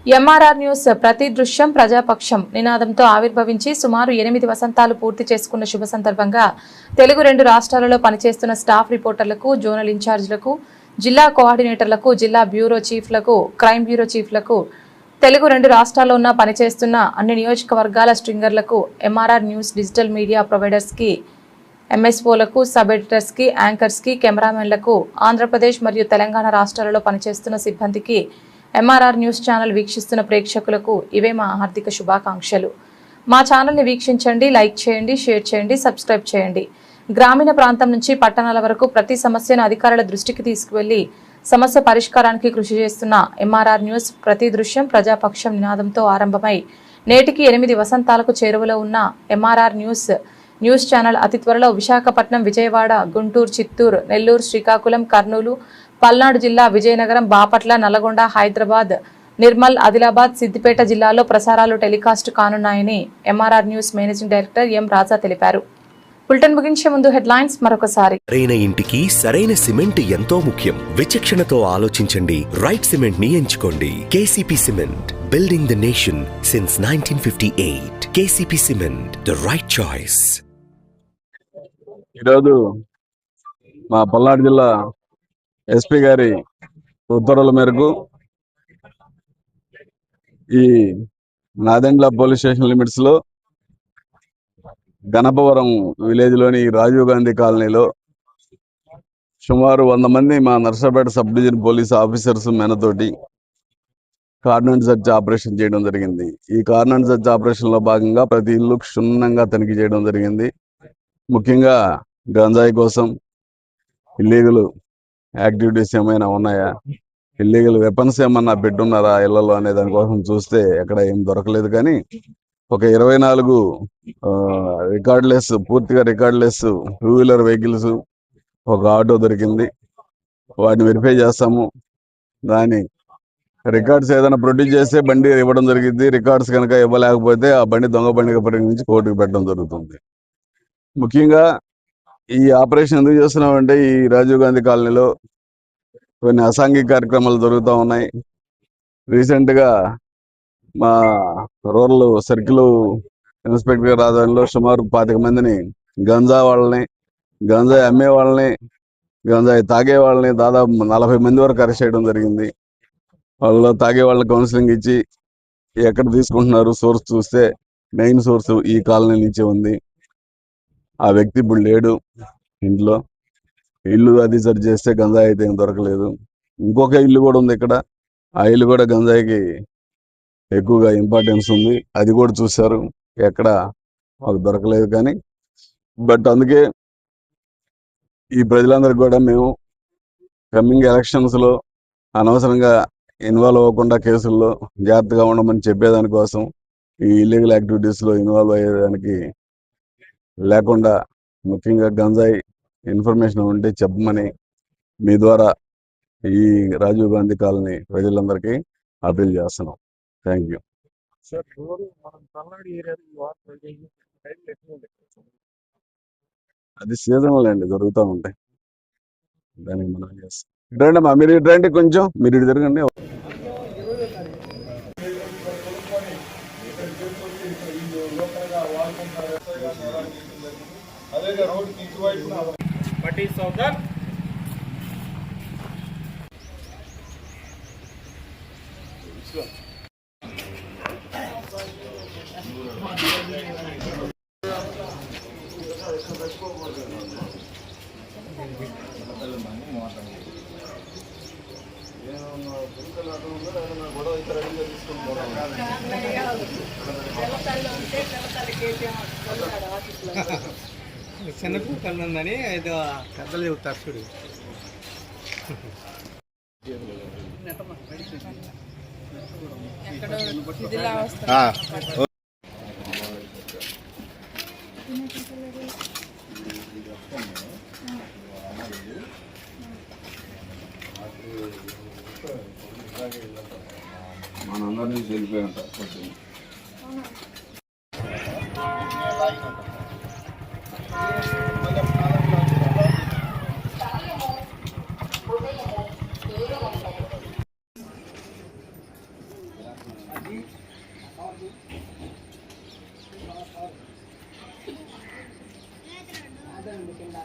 MRR news ప్రతి దృశ్యం ప్రజాపక్షం నినాదంతో ఆవిర్భవించి సుమారు 8 వసంతాలు పూర్తి చేసుకున్న శుభ సందర్భంగా తెలుగు 2 రాష్ట్రాలలో పనిచేస్తున్న స్టాఫ్ రిపోర్టర్లకు, జోనల్ ఇన్ఛార్జీలకు, జిల్లా కోఆర్డినేటర్లకు, జిల్లా బ్యూరో చీఫ్లకు, క్రైమ్ బ్యూరో చీఫ్లకు, తెలుగు 2 రాష్ట్రాల్లో ఉన్న పనిచేస్తున్న అన్ని నియోజకవర్గాల స్ట్రింగర్లకు, MRR news digital media ప్రొవైడర్స్కి, ఎంఎస్ఓలకు, sub ఎడిటర్స్కి, యాంకర్స్కి, కెమెరామెన్లకు, Andhra Pradesh మరియు తెలంగాణ రాష్ట్రాలలో పనిచేస్తున్న సిబ్బందికి, ఎంఆర్ఆర్ న్యూస్ ఛానల్ వీక్షిస్తున్న ప్రేక్షకులకు ఇవే మా హార్దిక శుభాకాంక్షలు. మా ఛానల్ని వీక్షించండి, లైక్ చేయండి, షేర్ చేయండి, సబ్స్క్రైబ్ చేయండి. గ్రామీణ ప్రాంతం నుంచి పట్టణాల వరకు ప్రతి సమస్యను అధికారుల దృష్టికి తీసుకువెళ్లి సమస్య పరిష్కారానికి కృషి చేస్తున్న ఎంఆర్ఆర్ న్యూస్ ప్రతి దృశ్యం ప్రజాపక్షం నినాదంతో ఆరంభమై నేటికి 8 వసంతాలకు చేరువలో ఉన్న ఎంఆర్ఆర్ న్యూస్ ఛానల్ అతి త్వరలో విశాఖపట్నం, విజయవాడ, గుంటూరు, చిత్తూరు, నెల్లూరు, శ్రీకాకుళం, కర్నూలు, పల్నాడు జిల్లా, విజయనగరం, బాపట్ల, నల్లగొండ, హైదరాబాద్, నిర్మల్, ఆదిలాబాద్, సిద్దిపేట జిల్లాల్లో ప్రసారాలు టెలికాస్ట్ కానున్నాయని MRR news managing director M Raja తెలిపారు. బులెటిన్ ముగించే ముందు హెడ్లైన్స్ మరొకసారి. సరైన ఇంటికి సరైన సిమెంట్ ఎంతో ముఖ్యం. విచక్షణతో ఆలోచించండి. రైట్ సిమెంట్ ని ఎంచుకోండి. KCP cement, building the nation since 1958. KCP cement, the right choice. ఈరోజు మా పల్నాడు జిల్లా ఎస్పీ గారి ఉత్తర్వుల మేరకు ఈ నాదెండ్ల పోలీస్ స్టేషన్ లిమిట్స్ లో గణపవరం విలేజ్ లోని రాజీవ్ గాంధీ కాలనీలో సుమారు 100 మంది మా Narsapet sub division police officers మెనతోటి కార్నర్ సెర్చ్ ఆపరేషన్ చేయడం జరిగింది. ఈ కార్నర్ సెర్చ్ ఆపరేషన్ లో భాగంగా ప్రతి ఇల్లు క్షుణ్ణంగా తనిఖీ చేయడం జరిగింది. ముఖ్యంగా గంజాయి కోసం, ఇల్లీగల్ యాక్టివిటీస్ ఏమైనా ఉన్నాయా, ఇల్లీగల్ వెపన్స్ ఏమన్నా పెట్టున్నారా ఇళ్లలో అనే దానికోసం చూస్తే ఎక్కడ ఏం దొరకలేదు. కానీ ఒక 24 రికార్డ్లెస్, పూర్తిగా రికార్డ్లెస్ 2 వీలర్ వెహికల్స్, ఒక ఆటో దొరికింది. వాటిని వెరిఫై చేస్తాము. దాని రికార్డ్స్ ఏదైనా ప్రొడ్యూస్ చేస్తే బండి ఇవ్వడం జరిగింది. రికార్డ్స్ కనుక ఇవ్వలేకపోతే ఆ బండి దొంగ బండిగా పరిగణించి కోర్టుకు పెట్టడం జరుగుతుంది. ముఖ్యంగా ఈ ఆపరేషన్ ఎందుకు చేస్తున్నామంటే ఈ రాజీవ్ గాంధీ కాలనీలో కొన్ని అసాంఘిక కార్యక్రమాలు జరుగుతూ ఉన్నాయి. రీసెంట్ గా మా రూరల్ సర్కిల్ ఇన్స్పెక్టర్ గారి ఆధ్వర్యంలో సుమారు 25 మందిని గంజాయి అమ్మే వాళ్ళని, గంజాయి తాగే వాళ్ళని దాదాపు 40 మంది వరకు అరెస్ట్ చేయడం జరిగింది. వాళ్ళలో తాగే వాళ్ళని కౌన్సిలింగ్ ఇచ్చి ఎక్కడ తీసుకుంటున్నారు సోర్స్ చూస్తే మెయిన్ సోర్స్ ఈ కాలనీ నుంచే ఉంది. ఆ వ్యక్తి ఇప్పుడు లేడు ఇంట్లో. ఇల్లు అది సరి చేస్తే గంజాయి అయితే ఏం దొరకలేదు. ఇంకొక ఇల్లు కూడా ఉంది ఇక్కడ. ఆ ఇల్లు కూడా గంజాయికి ఎక్కువగా ఇంపార్టెన్స్ ఉంది. అది కూడా చూశారు, ఎక్కడ మాకు దొరకలేదు. కానీ బట్ అందుకే ఈ ప్రజలందరికీ కూడా మేము కమింగ్ ఎలక్షన్స్ లో అనవసరంగా ఇన్వాల్వ్ అవ్వకుండా కేసుల్లో జాగ్రత్తగా ఉండమని చెప్పేదానికోసం, ఈ ఇల్లీగల్ యాక్టివిటీస్ లో ఇన్వాల్వ్ అయ్యేదానికి లేకుండా ముఖ్యంగా గంజాయి ఇన్ఫర్మేషన్ ఉంటే చెప్పమని మీ ద్వారా ఈ రాజీవ్ గాంధీ కాలనీ ప్రజలందరికీ అపీల్ చేస్తున్నాం. Thank you. అది సీజనల్ అండి, జరుగుతూ ఉంటాయి. దానికి మనం చేస్తాం. ఇటు అమ్మా, మీరు ఇటు రండి, కొంచెం మీరు ఇటు తిరగండి. చిన్నకు కళ్ళుందని ఏదో పెద్దలు చెబుతారు చూడు. మనందరినీ వెళ్ళిపోయి ఉంటారు. అదే కింద